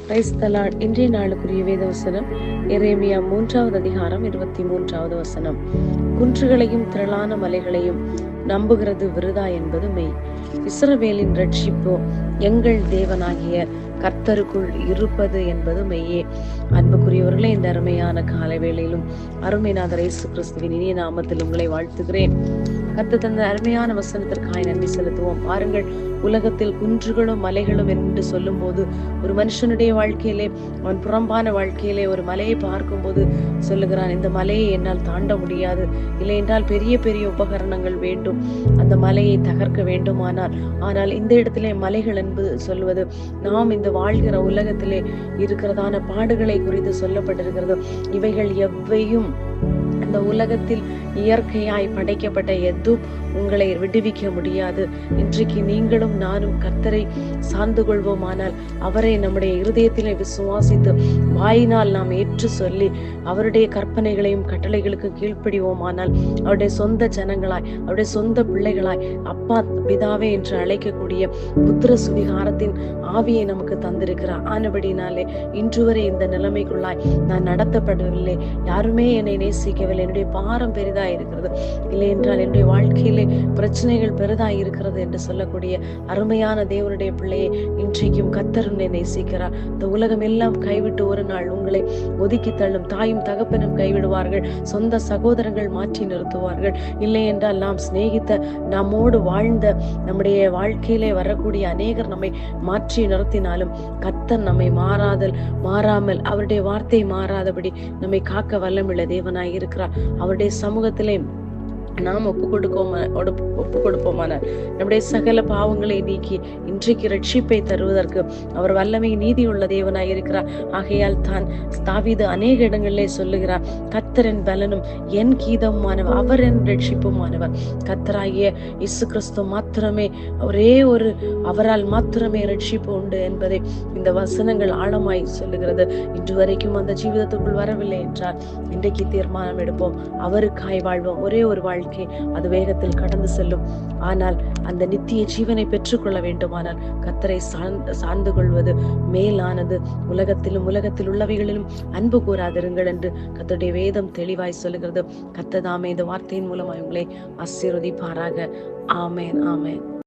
Praise the Lord. இன்றைய நாளுக்குரிய வேத வசனம் எரேமியா 3வது அதிகாரம் 23வது வசனம். குன்றுகளையும் திரளான மலைகளையும் நம்புகிறது விருதா என்பது மெய். இஸ்ரவேலின் ரட்சிப்பு எங்கள் தேவனாகிய கர்த்தருக்குள் இருப்பது என்பது மெய்யே. அன்புக்குரியவர்களே, இந்த அருமையான காலை வேளையிலும் அருமைநாதர் இயேசு கிறிஸ்துவின் இனிய நாமத்தில் உங்களை வாழ்த்துகிறேன். கர்த்தர் தந்த அருமையான வசனத்திற்காய் நன்றி செலுத்துவோம். பாருங்கள், உலகத்தில் குன்றுகளும் மலைகளும் என்று சொல்லும் போது ஒரு மனுஷனுடைய வாழ்க்கையிலே, அவன் புறம்பான வாழ்க்கையிலே ஒரு மலையை பார்க்கும் போது சொல்லுகிறான், இந்த மலையை என்னால் தாண்ட முடியாது, இல்லை என்றால் பெரிய பெரிய உபகரணங்கள் வேண்டும், அந்த மலையை தகர்க்க வேண்டுமானால். ஆனால் இந்த இடத்திலே மலைகள் என்பது சொல்வது நாம் இந்த வாழ்கிற உலகத்திலே இருக்கிறதான பாடுகளை குறித்து சொல்லப்பட்டிருக்கிறது. இவைகள் எவையும் இந்த உலகத்தில் இயற்கையாய் படைக்கப்பட்ட எதுவும் உங்களை விடுவிக்க முடியாது. இன்றைக்கு நீங்களும் நானும் கர்த்தரை சார்ந்து கொள்வோமானால், அவரை நம்முடைய இருதயத்திலே விசுவாசித்து வாயினால் நாம் ஏற்று சொல்லி அவருடைய கற்பனைகளையும் கட்டளைகளுக்கு கீழ்ப்படிவோமானால், அவருடைய சொந்த ஜனங்களாய், அவருடைய சொந்த பிள்ளைகளாய், அப்பா பிதாவே என்று அழைக்கக்கூடிய புத்திர சுவிகாரத்தின் ஆவியை நமக்கு தந்திருக்கிறார். ஆனபடினாலே இன்று வரை இந்த நிலைமைக்குள்ளாய் நான் நடத்தப்படவில்லை, யாருமே என்னை நேசிக்கவில்லை, என்னுடைய பாரம் பெரிதாய் இருக்கிறது, இல்லை என்றால் என்னுடைய வாழ்க்கையிலே பிரச்சனைகள் பெரிதாய் இருக்கிறது என்று சொல்லக்கூடிய அருமையான தேவனுடைய பிள்ளையை இன்றைக்கும் கர்த்தர் உன்னை நேசிக்கிறார். இந்த உலகம் எல்லாம் கைவிட்டு ஒரு நாள் உங்களை ஒதுக்கி தள்ளும். தாயும் தகப்பனும் கைவிடுவார்கள், சொந்த சகோதரங்கள் மாற்றி நிறுத்துவார்கள், இல்லை என்றால் நாம் சிநேகித்த, நம்மோடு வாழ்ந்த, நம்முடைய வாழ்க்கையிலே வரக்கூடிய அநேகர் நம்மை மாற்றி நிறுத்தினாலும் கர்த்தர் நம்மை மாறாமல் அவருடைய வார்த்தை மாறாதபடி நம்மை காக்க வல்லமுள்ள தேவனாய் இருக்கிறார். அவருடைய சமூகத்திலே நாம் ஒப்பு கொடுப்போமான நம்முடைய சகல பாவங்களை நீக்கி இன்றைக்கு ரட்சிப்பை தருவதற்கு அவர் வல்லமை நீதி உள்ள தேவனாய் இருக்கிறார். ஆகையால் தான் தாவீது அநேக இடங்களிலே சொல்லுகிறார், கர்த்தரின் பலனும் என் கீதமுமானவர், அவர் என் ரட்சிப்புமானவர். கர்த்தராகிய இயேசு கிறிஸ்து மாத்திரமே, ஒரே ஒரு அவரால் மாத்திரமே ரட்சிப்பு உண்டு என்பதை இந்த வசனங்கள் ஆழமாய் சொல்லுகிறது. இன்று வரைக்கும் அந்த ஜீவிதத்துக்குள் வரவில்லை என்றால் இன்றைக்கு தீர்மானம் எடுப்போம், அவருக்காய் வாழ்வோம். ஒரே ஒரு வாழ்க்கை, அது வேகத்தில் கடந்து செல்லும். ஆனால் அந்த நித்திய ஜீவனை பெற்றுக்கொள்ள வேண்டுமானால் கர்த்தரை சார்ந்து கொள்வது மேலானது. உலகத்தில் உள்ளவைகளிலும் அன்பு கூறாதிருங்கள் என்று கர்த்தருடைய வேதம் தெளிவாய் சொல்லுகிறது. கர்த்தர் தாமே இந்த வார்த்தையின் மூலமாய் உங்களை ஆசீர்வதிப்பாராக. ஆமென், ஆமென்.